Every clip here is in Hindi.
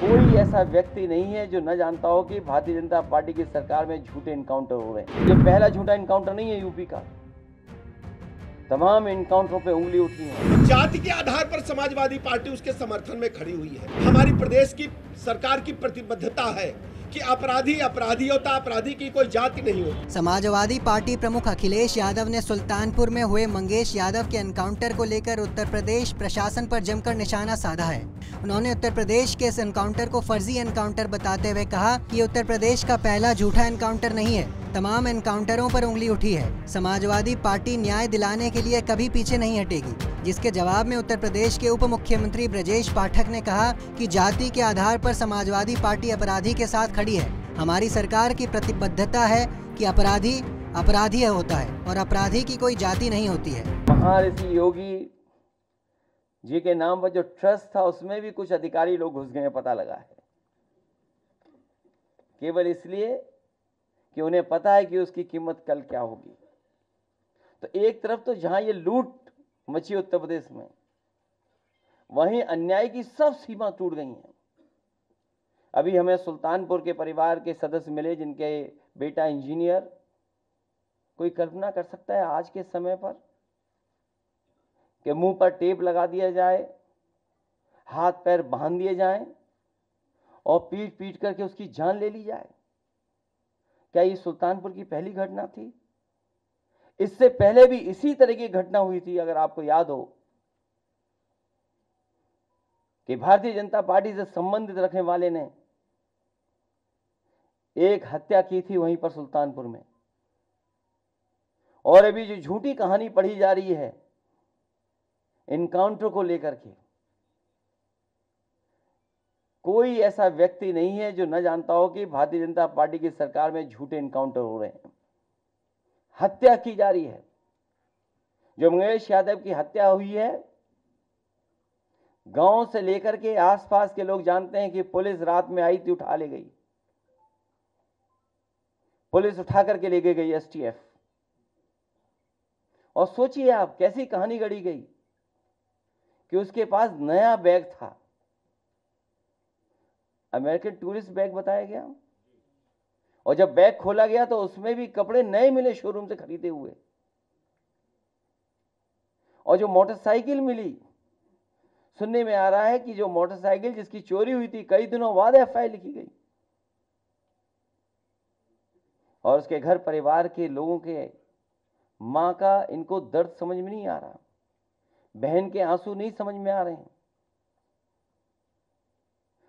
कोई ऐसा व्यक्ति नहीं है जो न जानता हो कि भारतीय जनता पार्टी की सरकार में झूठे एनकाउंटर हो रहे हैं। ये पहला झूठा एनकाउंटर नहीं है यूपी का, तमाम एनकाउंटरों पे उंगली उठी है। जाति के आधार पर समाजवादी पार्टी उसके समर्थन में खड़ी हुई है। हमारी प्रदेश की सरकार की प्रतिबद्धता है कि अपराधी अपराधी होता, अपराधी की कोई जाति नहीं होती। समाजवादी पार्टी प्रमुख अखिलेश यादव ने सुल्तानपुर में हुए मंगेश यादव के एनकाउंटर को लेकर उत्तर प्रदेश प्रशासन पर जमकर निशाना साधा है। उन्होंने उत्तर प्रदेश के इस एनकाउंटर को फर्जी एनकाउंटर बताते हुए कहा कि उत्तर प्रदेश का पहला झूठा एनकाउंटर नहीं है, तमाम एनकाउंटरों पर उंगली उठी है। समाजवादी पार्टी न्याय दिलाने के लिए कभी पीछे नहीं हटेगी। जिसके जवाब में उत्तर प्रदेश के उप मुख्यमंत्री ब्रजेश पाठक ने कहा कि जाति के आधार पर समाजवादी पार्टी अपराधी के साथ खड़ी है। हमारी सरकार की प्रतिबद्धता है कि अपराधी अपराधी होता है और अपराधी की कोई जाति नहीं होती है। महर्षि योगी जी के नाम पर जो ट्रस्ट था उसमें भी कुछ अधिकारी लोग घुस गए, पता लगा है, केवल इसलिए कि उन्हें पता है कि उसकी कीमत कल क्या होगी। तो एक तरफ तो जहां ये लूट मची उत्तर प्रदेश में, वहीं अन्याय की सब सीमा टूट गई हैं। अभी हमें सुल्तानपुर के परिवार के सदस्य मिले जिनके बेटा इंजीनियर। कोई कल्पना कर सकता है आज के समय पर कि मुंह पर टेप लगा दिया जाए, हाथ पैर बांध दिए जाएं और पीट पीट करके उसकी जान ले ली जाए? क्या ये सुल्तानपुर की पहली घटना थी? इससे पहले भी इसी तरह की घटना हुई थी। अगर आपको याद हो कि भारतीय जनता पार्टी से संबंधित रखने वाले ने एक हत्या की थी वहीं पर सुल्तानपुर में। और अभी जो झूठी कहानी पढ़ी जा रही है एनकाउंटर को लेकर के, कोई ऐसा व्यक्ति नहीं है जो न जानता हो कि भारतीय जनता पार्टी की सरकार में झूठे एनकाउंटर हो रहे हैं, हत्या की जा रही है। जो मंगेश यादव की हत्या हुई है, गांव से लेकर के आसपास के लोग जानते हैं कि पुलिस रात में आई थी, उठा ले गई, पुलिस उठा करके ले गई एसटीएफ। और सोचिए आप कैसी कहानी गढ़ी गई कि उसके पास नया बैग था, अमेरिकन टूरिस्ट बैग बताया गया, और जब बैग खोला गया तो उसमें भी कपड़े नए मिले शोरूम से खरीदे हुए। और जो मोटरसाइकिल मिली, सुनने में आ रहा है कि जो मोटरसाइकिल जिसकी चोरी हुई थी कई दिनों बाद एफआईआर लिखी गई और उसके घर परिवार के लोगों के मां का इनको दर्द समझ में नहीं आ रहा, बहन के आंसू नहीं समझ में आ रहे हैं।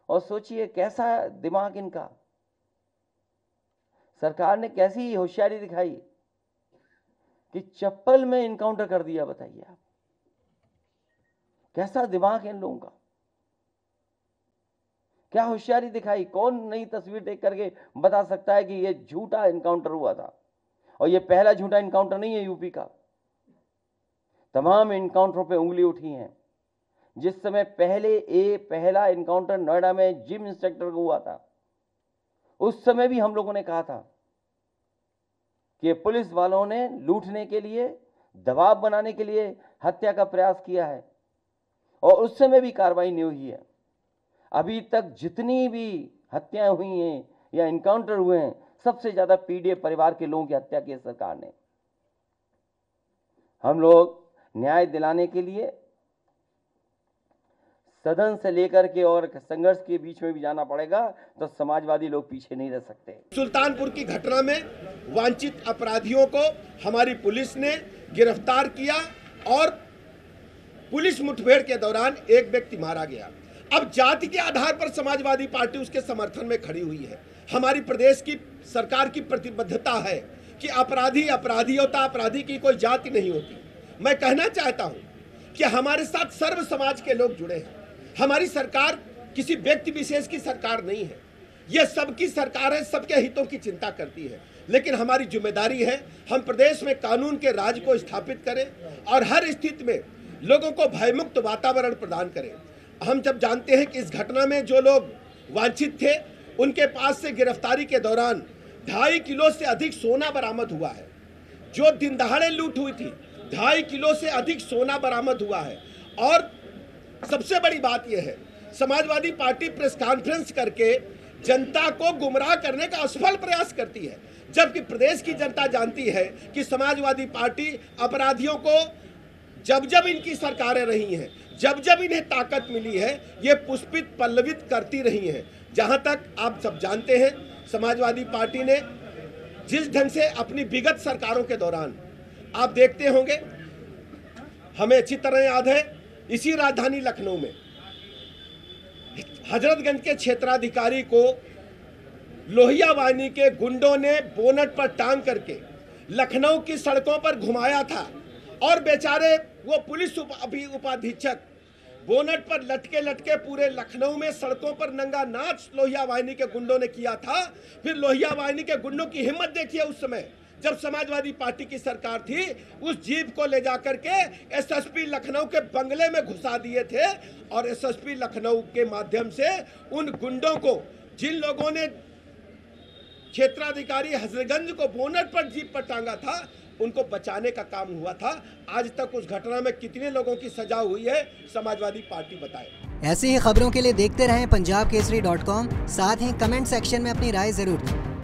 और सोचिए कैसा दिमाग इनका, सरकार ने कैसी होशियारी दिखाई कि चप्पल में इनकाउंटर कर दिया। बताइए आप, कैसा दिमाग है इन लोगों का, क्या होशियारी दिखाई। कौन नई तस्वीर देख करके बता सकता है कि यह झूठा इनकाउंटर हुआ था? और यह पहला झूठा इनकाउंटर नहीं है यूपी का, तमाम इनकाउंटरों पे उंगली उठी है। जिस समय पहला इनकाउंटर नोएडा में जिम इंस्ट्रक्टर को हुआ था, उस समय भी हम लोगों ने कहा था कि पुलिस वालों ने लूटने के लिए, दबाव बनाने के लिए हत्या का प्रयास किया है, और उस समय भी कार्रवाई नहीं हुई है। अभी तक जितनी भी हत्याएं हुई हैं या इनकाउंटर हुए हैं, सबसे ज्यादा पीड़ित परिवार के लोगों की हत्या की है सरकार ने। हम लोग न्याय दिलाने के लिए सदन से लेकर के और संघर्ष के बीच में भी जाना पड़ेगा, तो समाजवादी लोग पीछे नहीं रह सकते। सुल्तानपुर की घटना में वांछित अपराधियों को हमारी पुलिस ने गिरफ्तार किया और पुलिस मुठभेड़ के दौरान एक व्यक्ति मारा गया। अब जाति के आधार पर समाजवादी पार्टी उसके समर्थन में खड़ी हुई है। हमारी प्रदेश की सरकार की प्रतिबद्धता है कि अपराधी अपराधी होता, अपराधी की कोई जाति नहीं होती। मैं कहना चाहता हूं कि हमारे साथ सर्व समाज के लोग जुड़े हैं। हमारी सरकार किसी व्यक्ति विशेष की सरकार नहीं है, यह सबकी सरकार है, सबके हितों की चिंता करती है। लेकिन हमारी जिम्मेदारी है हम प्रदेश में कानून के राज को स्थापित करें और हर स्थिति में लोगों को भयमुक्त वातावरण प्रदान करें। हम जब जानते हैं कि इस घटना में जो लोग वांछित थे उनके पास से गिरफ्तारी के दौरान 2.5 किलो से अधिक सोना बरामद हुआ है। जो दिन दहाड़े लूट हुई थी, 2.5 किलो से अधिक सोना बरामद हुआ है। और सबसे बड़ी बात यह है, समाजवादी पार्टी प्रेस कॉन्फ्रेंस करके जनता को गुमराह करने का असफल प्रयास करती है, जबकि प्रदेश की जनता जानती है कि समाजवादी पार्टी अपराधियों को जब जब इनकी सरकारें रही हैं, जब जब इन्हें ताकत मिली है, ये पुष्पित पल्लवित करती रही हैं। जहां तक आप सब जानते हैं, समाजवादी पार्टी ने जिस ढंग से अपनी विगत सरकारों के दौरान आप देखते होंगे, हमें अच्छी तरह याद है, इसी राजधानी लखनऊ में हजरतगंज के क्षेत्राधिकारी को लोहिया वाहिनी के गुंडों ने बोनट पर टांग करके लखनऊ की सड़कों पर घुमाया था और बेचारे वो पुलिस उपाधीक्षक बोनट पर लटके लटके पूरे लखनऊ में सड़कों पर नंगा नाच लोहिया वाहिनी के गुंडों ने किया था। फिर लोहिया वाहिनी के गुंडों की हिम्मत देखिए, उस समय जब समाजवादी पार्टी की सरकार थी, उस जीप को ले जाकर के एसएसपी लखनऊ के बंगले में घुसा दिए थे और एसएसपी लखनऊ के माध्यम से उन गुंडों को, जिन लोगों ने क्षेत्राधिकारी हजरतगंज को बोनट पर जीप पर टांगा था, उनको बचाने का काम हुआ था। आज तक उस घटना में कितने लोगों की सजा हुई है, समाजवादी पार्टी बताए। ऐसी ही खबरों के लिए देखते रहें पंजाबकेसरी.com। साथ ही कमेंट सेक्शन में अपनी राय जरूर दें।